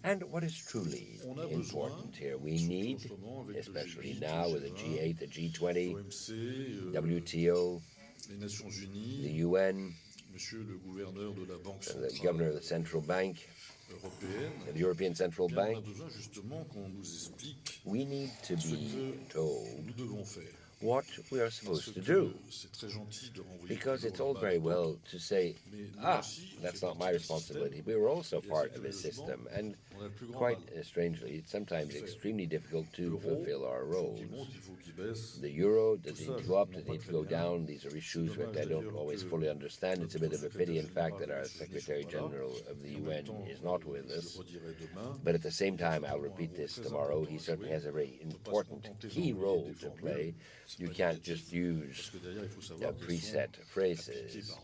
And what is truly important here, we need, especially now with the G8, the G20, WTO, the UN, the governor of the central bank, the European Central Bank, we need to be told what we are supposed to do. Because it's all very well to say, that's not my responsibility. We were also part of a system, and quite strangely, it's sometimes extremely difficult to fulfill our roles. The euro, does it need to go up, does it need to go down? These are issues that I don't always fully understand. It's a bit of a pity, in fact, that our Secretary General of the UN is not with us. But at the same time, I'll repeat this tomorrow, he certainly has a very important, key role to play. You can't just use preset phrases.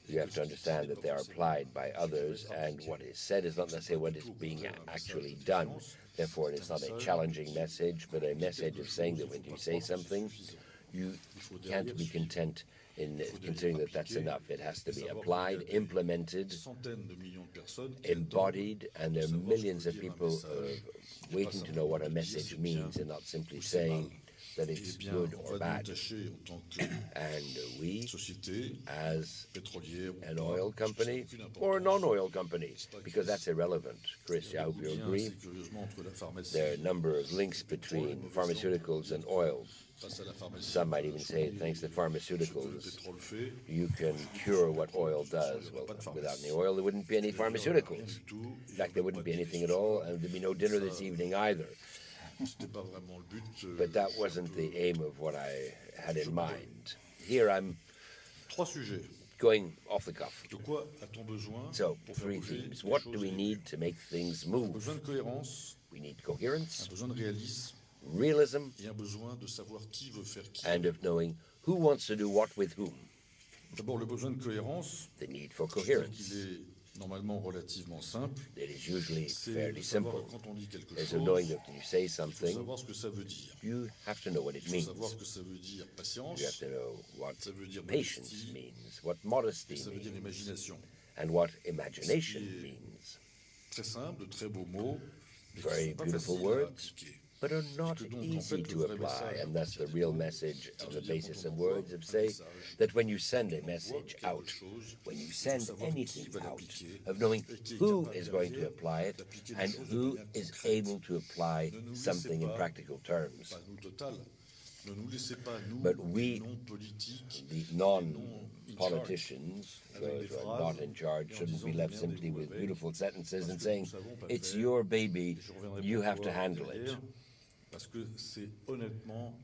You have to understand that they are applied by others, and what is said is not necessarily what is being actually done. Therefore, it is not a challenging message, but a message of saying that when you say something, you can't be content in considering that that's enough. It has to be applied, implemented, embodied, and there are millions of people waiting to know what a message means and not simply saying that it's good or bad. And we, as an oil company or a non-oil company, because that's irrelevant, Chris, I hope you agree, there are a number of links between pharmaceuticals and oil. Some might even say, thanks to pharmaceuticals, you can cure what oil does. Well, without any oil, there wouldn't be any pharmaceuticals. In fact, there wouldn't be anything at all, and there'd be no dinner this evening either. But that wasn't the aim of what I had in mind. Here I'm going off the cuff. So, three themes. What do we need to make things move? We need coherence, realism, and of knowing who wants to do what with whom. The need for coherence. It is usually fairly simple. As of knowing that when you say something, you have to know what it means. You have to know what patience means, what modesty means, and what imagination means. Very beautiful words, but are not easy to apply, and thus the real message on the basis of words of say that when you send a message out, when you send anything out, of knowing who is going to apply it and who is able to apply something in practical terms. But we, the non-politicians, those who are not in charge, shouldn't be left simply with beautiful sentences and saying, it's your baby, you have to handle it.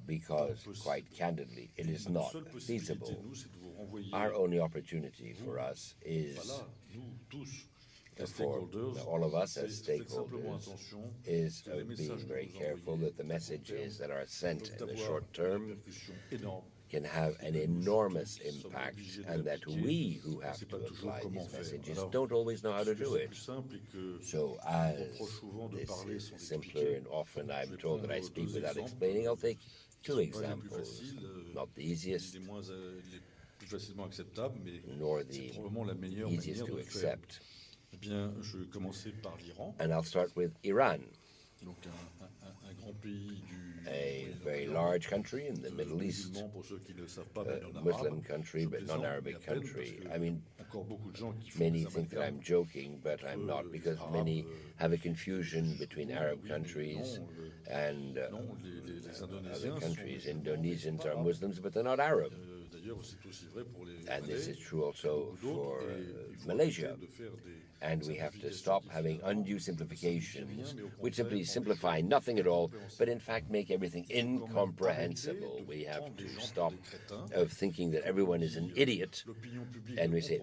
Because, quite candidly, it is not feasible. Our only opportunity for us is, for all of us as stakeholders, is being very careful that the messages that are sent in the short term can have an enormous impact, and that we who have to apply these messages don't always know how to do it. So as this is simpler, and often I'm told that I speak without explaining, I'll take two examples. Not the easiest, nor the easiest to accept. And I'll start with Iran. A very large country in the Middle East, Muslim country, but non-Arabic country. I mean, many think that I'm joking, but I'm not, because many have a confusion between Arab countries and other countries. Indonesians are Muslims, but they're not Arab. And this is true also for Malaysia. And we have to stop having undue simplifications, which simply simplify nothing at all, but in fact make everything incomprehensible. We have to stop of thinking that everyone is an idiot, and we say,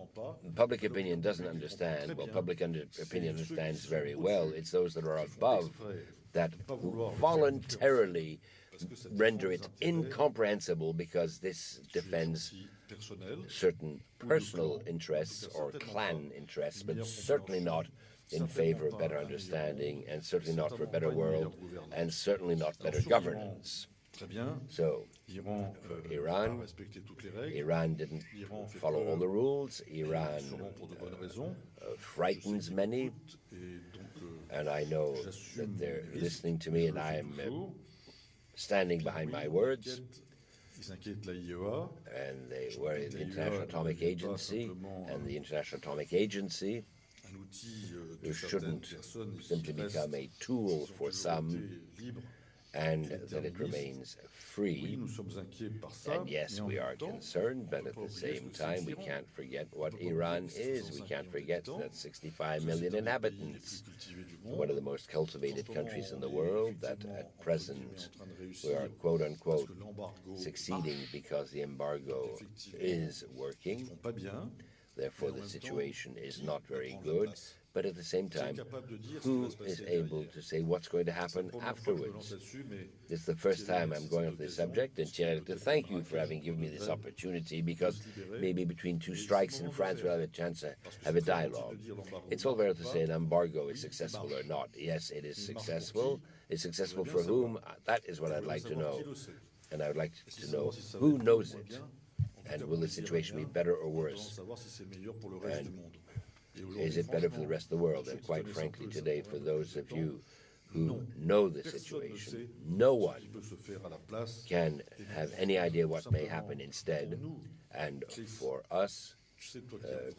public opinion doesn't understand. Well, public opinion understands very well. It's those that are above that voluntarily render it incomprehensible, because this defends certain personal interests or clan interests, but certainly not in favor of better understanding, and certainly not for a better world, and certainly not better governance. So, for Iran didn't follow all the rules. Iran frightens many, and I know that they're listening to me, and I am standing behind my words. And they worry the International Atomic Agency, and the International Atomic Agency shouldn't simply become a tool for some, and that it remains free. And yes, we are concerned, but at the same time, we can't forget what Iran is. We can't forget that 65 million inhabitants, one of the most cultivated countries in the world, that at present we are, quote unquote, succeeding because the embargo is working. Therefore, the situation is not very good. But at the same time, who is able to say what's going to happen afterwards? It's the first time I'm going on this subject, and Thierry, I'd like to thank you for having given me this opportunity, because maybe between two strikes in France we'll have a chance to have a dialogue. It's all fair to say an embargo is successful or not. Yes, it is successful. It's successful for whom? That is what I'd like to know. And I would like to know who knows it, and will the situation be better or worse? And is it better for the rest of the world? And quite frankly, today, for those of you who know the situation, no one can have any idea what may happen instead. And for us,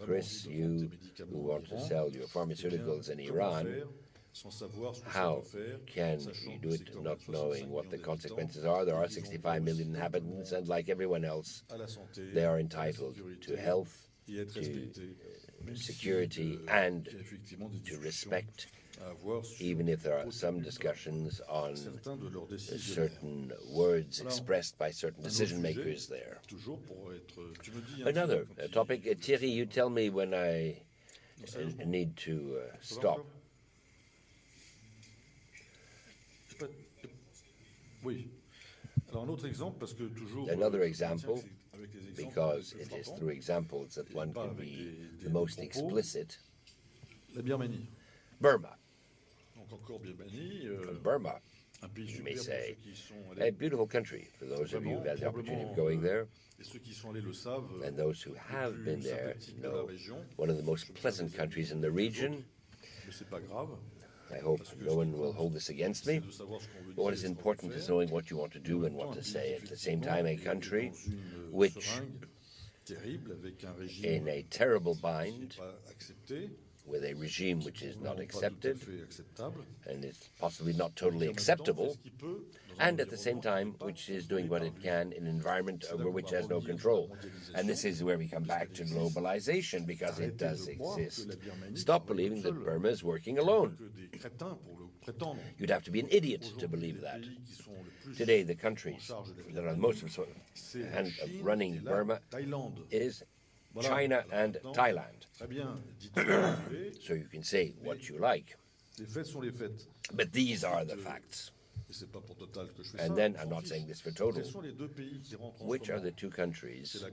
Chris, you who want to sell your pharmaceuticals in Iran, how can you do it not knowing what the consequences are? There are 65 million inhabitants, and like everyone else, they are entitled to health, to security, and to respect, even if there are some discussions on certain words expressed by certain decision makers there. Another topic, Thierry, you tell me when I need to stop. Another example, because it is through examples that one can be the most explicit. Burma. Burma, you may say, a beautiful country for those of you who have had the opportunity of going there. And those who have been there know one of the most pleasant countries in the region. I hope no one will hold this against me. But what is important is knowing what you want to do and what to say. At the same time, a country which, in a terrible bind, with a regime which is not accepted and is possibly not totally acceptable, and at the same time which is doing what it can in an environment over which it has no control. And this is where we come back to globalization, because it does exist. Stop believing that Burma is working alone. You'd have to be an idiot to believe that. Today, the countries that are most running Burma is China and Thailand. So you can say what you like, but these are the facts. And then, I'm not saying this for Total, which are the two countries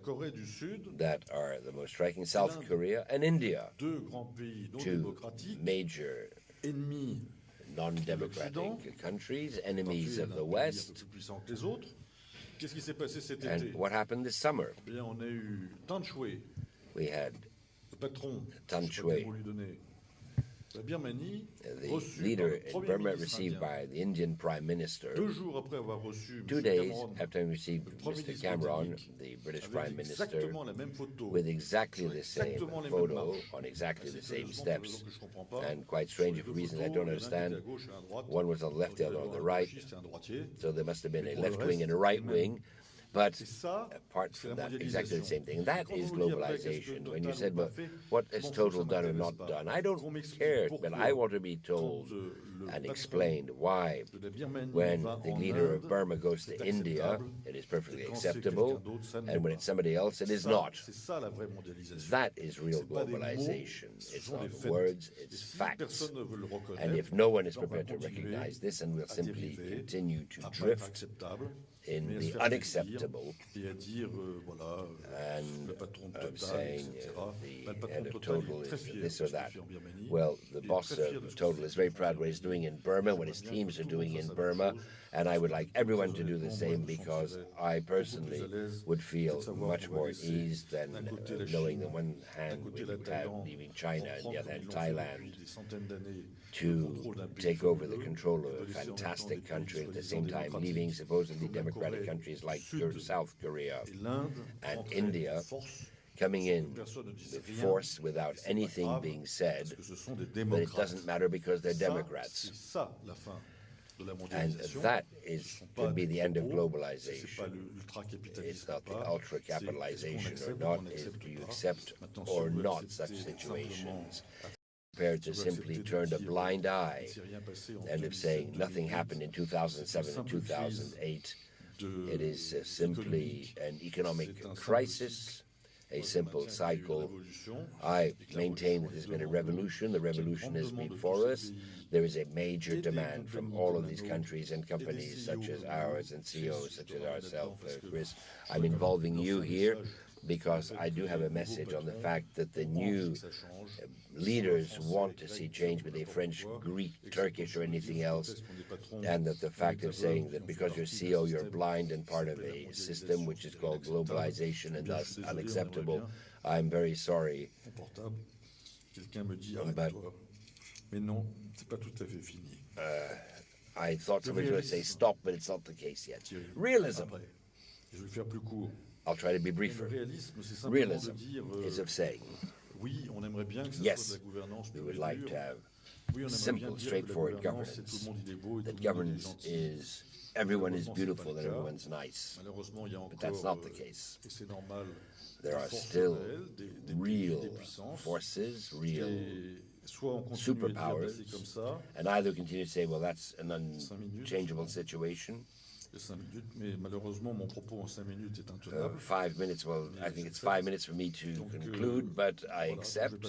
that are the most striking? South Korea and India, two major non-democratic countries, enemies of the West. And what happened this summer? We had Tan Shui, the leader in Burma, received by the Indian Prime Minister. 2 days after having received Mr. Cameron, the British Prime Minister, with exactly the same photo on exactly the same steps. And quite strange, for reasons I don't understand. One was on the left, the other on the right. So there must have been a left wing and a right wing. But apart from that, exactly the same thing. And that is globalization. When you said, well, what is Total done or not done? I don't care, but I want to be told and explained why, when the leader of Burma goes to India, it is perfectly acceptable, and when it's somebody else, it is not. That is real globalization. It's not words, it's facts. And if no one is prepared to recognize this and will simply continue to drift, in the unacceptable and saying the head of Total is this or that. Well, the boss of Total is very proud what he's doing in Burma, what his teams are doing in Burma, and I would like everyone to do the same because I personally would feel much more at ease than knowing that one hand we would have leaving China and the other hand Thailand to take over the control of a fantastic country, at the same time leaving supposedly democratic countries like South Korea and India coming in with force without anything being said, but it doesn't matter because they're Democrats. And that could be the end of globalization. It's not the ultra-capitalization or not. Do you accept or not such situations? Prepared to simply turn a blind eye and of saying nothing happened in 2007 and 2008. It is simply an economic crisis, a simple cycle. I maintain that there's been a revolution. The revolution is before us. There is a major demand from all of these countries and companies such as ours and CEOs such as ourselves. Chris, I'm involving you here because I do have a message on the fact that the new leaders want to see change, be they French, Greek, Turkish, or anything else, and that the fact of saying that because you're CEO, you're blind and part of a system which is called globalization and thus unacceptable. I'm very sorry, but I thought somebody was going to say stop, but it's not the case yet. Realism. I'll try to be briefer. Realism is of saying, yes, we would like to have simple, straightforward governance. That governance is everyone is beautiful and everyone's nice. But that's not the case. There are still real forces, real superpowers, and either continue to say, well, that's an unchangeable situation. 5 minutes, well, I think it's 5 minutes for me to conclude, but I accept